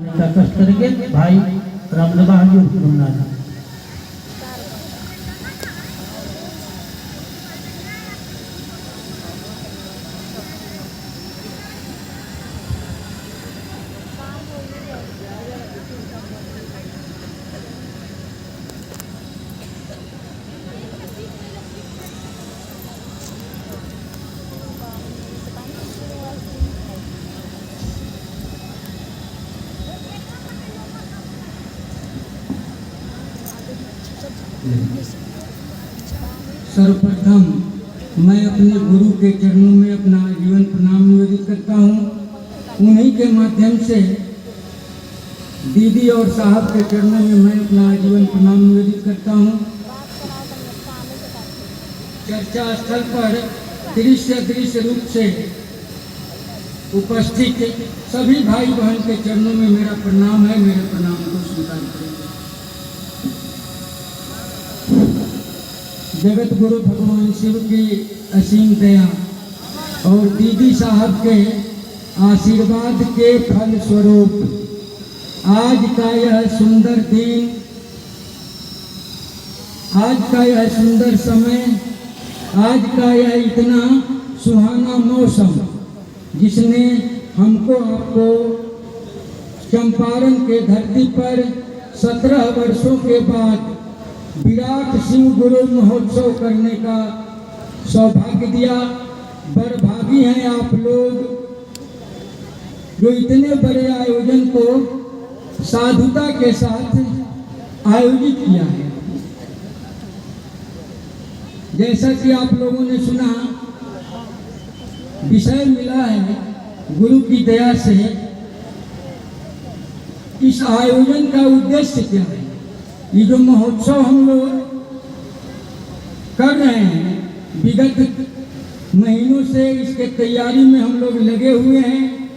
का कष्ट करेंगे भाई रामदेवा जी उन्होंने सर्वप्रथम मैं अपने गुरु के चरणों में अपना जीवन प्रणाम निवेदित करता हूँ। उन्हीं के माध्यम से दीदी और साहब के चरणों में मैं अपना जीवन प्रणाम निवेदित करता हूँ। चर्चा स्थल पर दृश्य दृश्य रूप से उपस्थित सभी भाई बहन के चरणों में मेरा प्रणाम है। मेरे प्रणाम को स्वीकार करें। जगत गुरु भगवान शिव की असीम दया और दीदी साहब के आशीर्वाद के फल स्वरूप आज का यह सुंदर दिन, आज का यह सुंदर समय, आज का यह इतना सुहाना मौसम जिसने हमको आपको चंपारण के धरती पर 17 वर्षों के बाद विराट शिव गुरु महोत्सव करने का सौभाग्य दिया। बड़भागी हैं आप लोग जो इतने बड़े आयोजन को साधुता के साथ आयोजित किया है। जैसा कि आप लोगों ने सुना, विषय मिला है गुरु की दया से। इस आयोजन का उद्देश्य क्या है? ये जो महोत्सव हम लोग कर रहे हैं, विगत महीनों से इसके तैयारी में हम लोग लगे हुए हैं।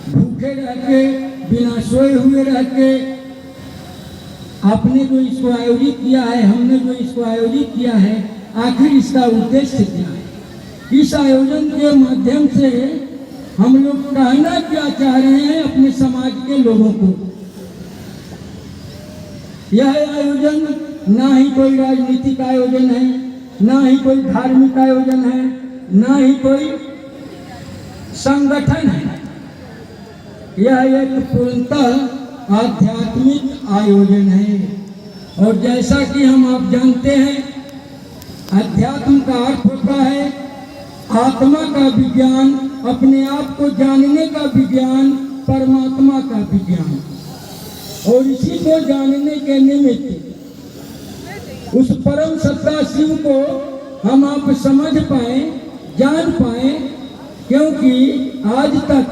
भूखे रह के, बिना सोए हुए रह के आपने जो इसको आयोजित किया है, हमने जो इसको आयोजित किया है, आखिर इसका उद्देश्य क्या है? इस आयोजन के माध्यम से हम लोग कहना क्या चाह रहे हैं अपने समाज के लोगों को? यह आयोजन ना ही कोई राजनीतिक आयोजन है, ना ही कोई धार्मिक आयोजन है, ना ही कोई संगठन है। यह एक पूर्णतः आध्यात्मिक आयोजन है। और जैसा कि हम आप जानते हैं, अध्यात्म का अर्थ होता है आत्मा का विज्ञान, अपने आप को जानने का विज्ञान, परमात्मा का विज्ञान। और इसी को जानने के निमित्त उस परम सत्ता शिव को हम आप समझ पाए, जान पाए, क्योंकि आज तक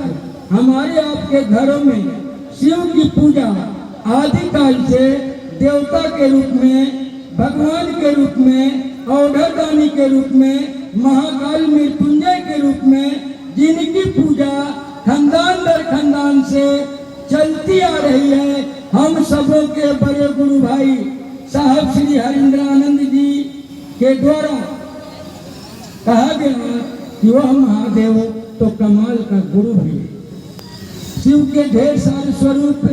हमारे आपके घरों में शिव की पूजा आदिकाल से देवता के रूप में, भगवान के रूप में, औढ़दानी के रूप में, महाकाल मृत्युंजय के रूप में जिनकी पूजा खानदान दर खानदान से चलती आ रही है, हम सबों के बड़े गुरु भाई साहब श्री हरिंद्रानंद जी के द्वारा कहा गया कि वह महादेव तो कमाल का गुरु भी है। शिव के ढेर सारे स्वरूप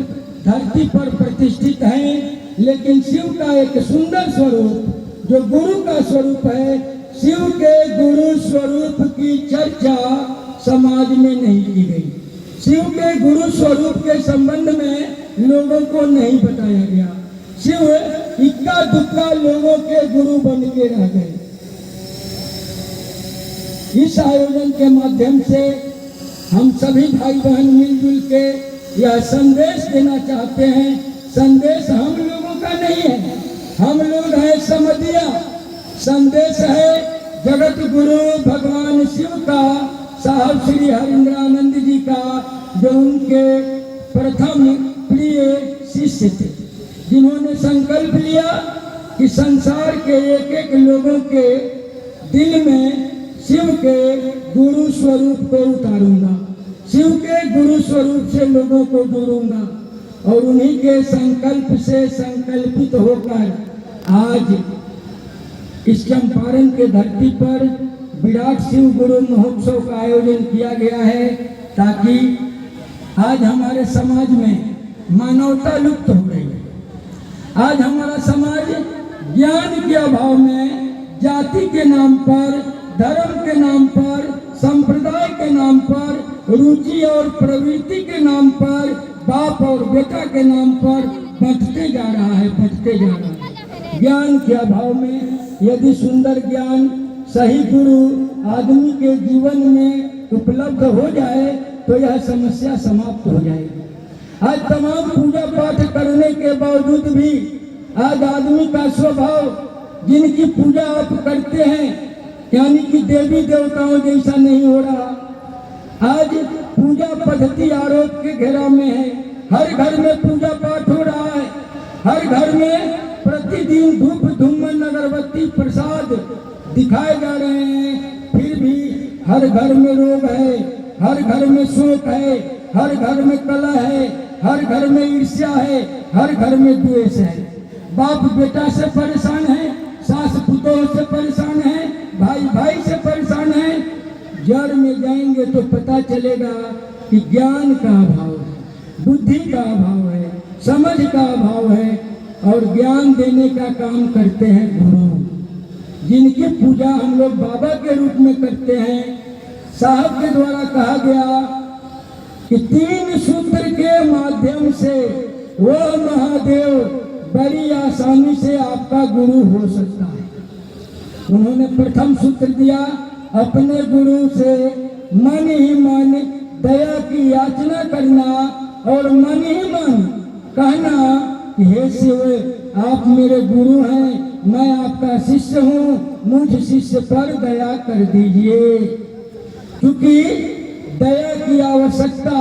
धरती पर प्रतिष्ठित हैं, लेकिन शिव का एक सुंदर स्वरूप जो गुरु का स्वरूप है, शिव के गुरु स्वरूप की चर्चा समाज में नहीं की गई। शिव के गुरु स्वरूप के संबंध में लोगों को नहीं बताया गया। शिव इक्का दुक्का लोगों के गुरु बन के रह गए। इस आयोजन के माध्यम से हम सभी भाई बहन मिलजुल के यह संदेश देना चाहते हैं। संदेश हम लोगों का नहीं है, हम लोग हैं समधिया। संदेश है जगत गुरु भगवान शिव का, साहब श्री हरिंद्रानंद जी का, जो उनके प्रथम प्रिय शिष्य थे, जिन्होंने संकल्प लिया कि संसार के एक एक लोगों के दिल में शिव के गुरु स्वरूप को उतारूंगा, शिव के गुरु स्वरूप से लोगों को जोड़ूंगा। और उन्हीं के संकल्प से संकल्पित होकर आज इस चंपारण के धरती पर विराट शिव गुरु महोत्सव का आयोजन किया गया है, ताकि आज हमारे समाज में मानवता लुप्त हो रही है। आज हमारा समाज ज्ञान के अभाव में जाति के नाम पर, धर्म के नाम पर, संप्रदाय के नाम पर, रुचि और प्रवृत्ति के नाम पर, बाप और बेटा के नाम पर बढ़ते जा रहा है। ज्ञान के अभाव में यदि सुंदर ज्ञान, सही गुरु आदमी के जीवन में उपलब्ध हो जाए तो यह समस्या समाप्त हो जाएगी। आज तमाम पूजा पाठ करने के बावजूद भी आज आदमी का स्वभाव, जिनकी पूजा आप करते हैं यानी कि देवी देवताओं जैसा नहीं हो रहा। आज पूजा पद्धति आरोप के घेरा में है। हर घर में पूजा पाठ हो रहा है, हर घर में प्रतिदिन धूप धूमन अगरबत्ती प्रसाद दिखाए जा रहे हैं, फिर भी हर घर में रोग है, हर घर में शोक है, हर घर में कलह है, हर घर में ईर्ष्या है, हर घर में द्वेष है। बाप बेटा से परेशान है, सास पुतोह से परेशान है, भाई भाई से परेशान है। जड़ में जाएंगे तो पता चलेगा कि ज्ञान का अभाव है, बुद्धि का अभाव है, समझ का अभाव है। और ज्ञान देने का काम करते हैं गुरु, जिनकी पूजा हम लोग बाबा के रूप में करते हैं। साहब के द्वारा कहा गया कि 3 सूत्र के माध्यम से वह महादेव बड़ी आसानी से आपका गुरु हो सकता है। उन्होंने प्रथम सूत्र दिया, अपने गुरु से मन ही मन दया की याचना करना और मन ही मन कहना कि हे शिव, आप मेरे गुरु हैं, मैं आपका शिष्य हूँ, मुझ शिष्य पर दया कर दीजिए। क्योंकि दया की आवश्यकता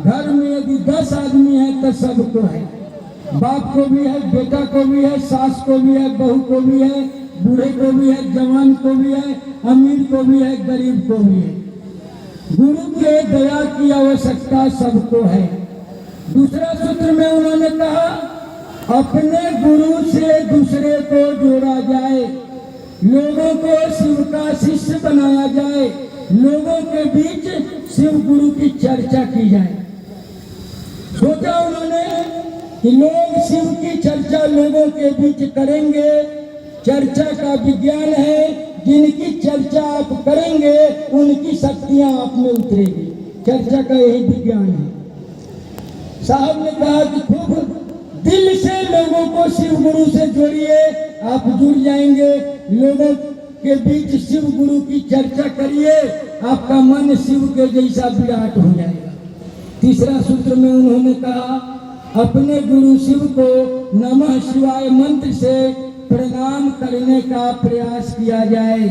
घर में यदि 10 आदमी है तो सबको है। बाप को भी है, बेटा को भी है, सास को भी है, बहू को भी है, बूढ़े को भी है, जवान को भी है, अमीर को भी है, गरीब को भी है। गुरु के दया की आवश्यकता सबको है। दूसरा सूत्र में उन्होंने कहा, अपने गुरु से दूसरे को जोड़ा जाए, लोगों को शिव का शिष्य बनाया जाए, लोगों के बीच शिव गुरु की चर्चा की जाए। सोचा उन्होंने कि लोग शिव की चर्चा लोगों के बीच करेंगे। चर्चा का विज्ञान है, जिनकी चर्चा आप करेंगे उनकी शक्तियां आप में उतरेगी। चर्चा का यही विज्ञान है। साहब ने कहा कि खूब दिल से लोगों को शिव गुरु से जोड़िए, आप जुड़ जाएंगे। लोगों के बीच शिव गुरु की चर्चा करिए, आपका मन शिव के जैसा विराट हो जाएगा। तीसरा सूत्र में उन्होंने कहा, अपने गुरु शिव को नमः शिवाय मंत्र से प्रणाम करने का प्रयास किया जाए,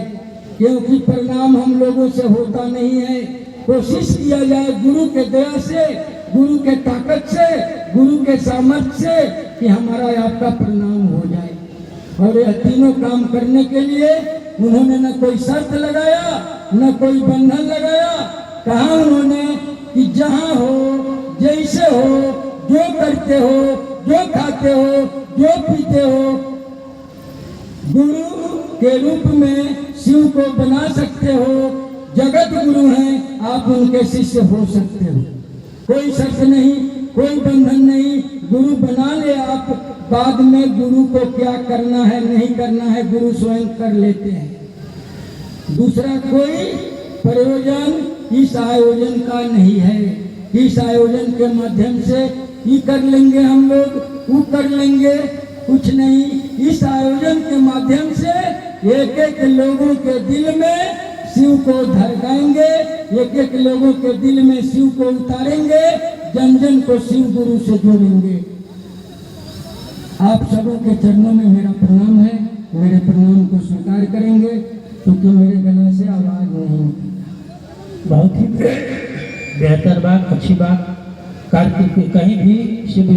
क्योंकि प्रणाम हम लोगों से होता नहीं है। कोशिश किया जाए गुरु के दया से, गुरु के ताकत से, गुरु के सामर्थ्य से कि हमारा आपका प्रणाम हो जाए। और यह तीनों काम करने के लिए उन्होंने न कोई शर्त लगाया, न कोई बंधन लगाया। कहा उन्होंने कि जहाँ हो, जैसे हो, जो करते हो, जो खाते हो, जो पीते हो, गुरु के रूप में शिव को बना सकते हो। जगत गुरु हैं, आप उनके शिष्य हो सकते हो। कोई शर्त नहीं, कोई बंधन नहीं। गुरु बना ले आप, बाद में गुरु को क्या करना है नहीं करना है गुरु स्वयं कर लेते हैं। दूसरा कोई प्रयोजन इस आयोजन का नहीं है। इस आयोजन के माध्यम से ये कर लेंगे हम लोग, वो कर लेंगे, कुछ नहीं। इस आयोजन के माध्यम से एक एक लोगों के दिल में शिव को धड़काएंगे, एक एक लोगों के दिल में शिव को उतारेंगे, जन जन को शिव गुरु से जोड़ेंगे। आप सबों के चरणों में मेरा प्रणाम है। मेरे प्रणाम को स्वीकार करेंगे, क्योंकि मेरे गले से आवाज नहीं। बहुत ही बेहतर बात, अच्छी बात। कार्तिक कहीं भी शिव